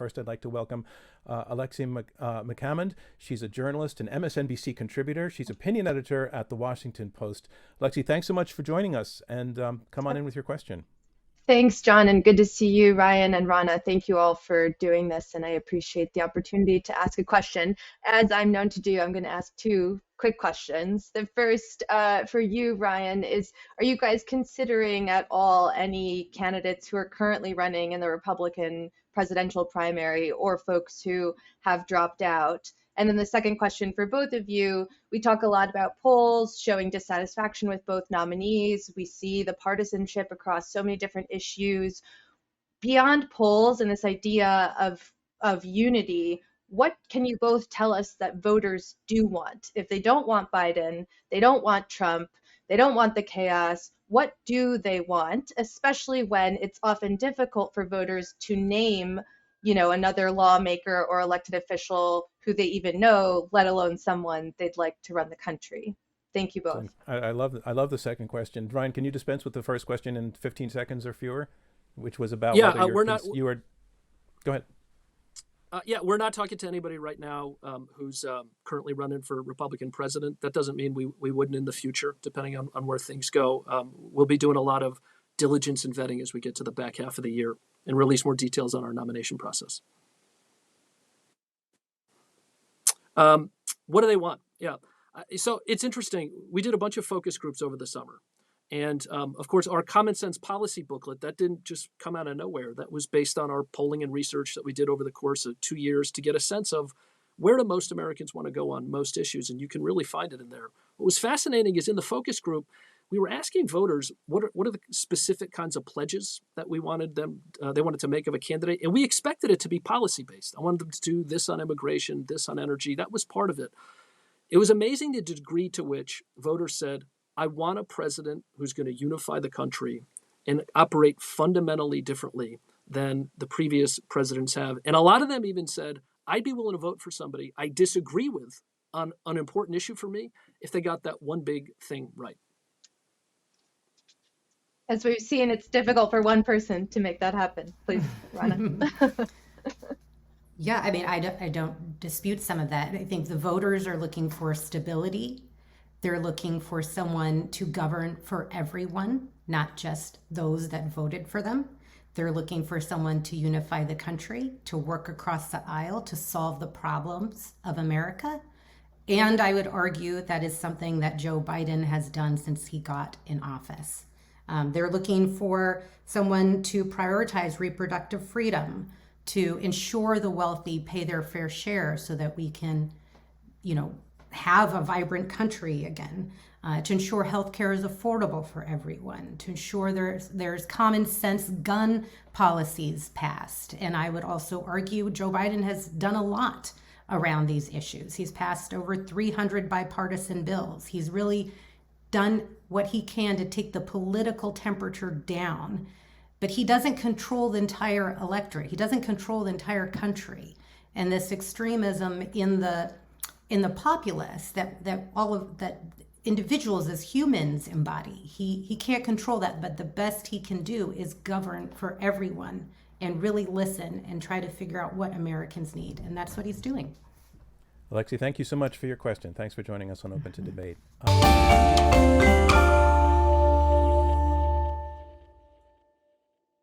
First, I'd like to welcome Alexi McCammond. She's a journalist and MSNBC contributor. She's opinion editor at The Washington Post. Alexi, thanks so much for joining us, and come on in with your question. Thanks, John, and good to see you, Ryan and Rana. Thank you all for doing this, and I appreciate the opportunity to ask a question. As I'm known to do, I'm going to ask two quick questions. The first for you, Ryan, is are you guys considering at all any candidates who are currently running in the Republican presidential primary or folks who have dropped out? And then the second question for both of you, we talk a lot about polls showing dissatisfaction with both nominees. We see the partisanship across so many different issues. Beyond polls and this idea of unity, what can you both tell us that voters do want? If they don't want Biden, they don't want Trump, they don't want the chaos, what do they want, especially when it's often difficult for voters to name another lawmaker or elected official who they even know, let alone someone they'd like to run the country? Thank you both. I love the second question. Ryan, can you dispense with the first question in 15 seconds or fewer, which was about whether you were. Go ahead. We're not talking to anybody right now who's currently running for Republican president. That doesn't mean we wouldn't in the future, depending on where things go. We'll be doing a lot of diligence and vetting as we get to the back half of the year and release more details on our nomination process. What do they want? Yeah. So it's interesting. We did a bunch of focus groups over the summer. And of course, our common sense policy booklet, that didn't just come out of nowhere. That was based on our polling and research that we did over the course of 2 years to get a sense of where do most Americans want to go on most issues. And you can really find it in there. What was fascinating is in the focus group, we were asking voters what are the specific kinds of pledges that we wanted them they wanted to make of a candidate, and we expected it to be policy based. I wanted them to do this on immigration, this on energy. That was part of it. It was amazing the degree to which voters said, "I want a president who's going to unify the country and operate fundamentally differently than the previous presidents have." And a lot of them even said, "I'd be willing to vote for somebody I disagree with on an important issue for me if they got that one big thing right." As we've seen, it's difficult for one person to make that happen. Please, Rana. Yeah, I mean, I don't dispute some of that. I think the voters are looking for stability. They're looking for someone to govern for everyone, not just those that voted for them. They're looking for someone to unify the country, to work across the aisle, to solve the problems of America. And I would argue that is something that Joe Biden has done since he got in office. They're looking for someone to prioritize reproductive freedom, to ensure the wealthy pay their fair share so that we can, have a vibrant country again, to ensure healthcare is affordable for everyone, to ensure there's common sense gun policies passed. And I would also argue Joe Biden has done a lot around these issues. He's passed over 300 bipartisan bills. He's really done what he can to take the political temperature down, but he doesn't control the entire electorate. He doesn't control the entire country. And this extremism in the populace that individuals as humans embody, he can't control that, but the best he can do is govern for everyone and really listen and try to figure out what Americans need. And that's what he's doing. Alexi, thank you so much for your question. Thanks for joining us on Open to Debate.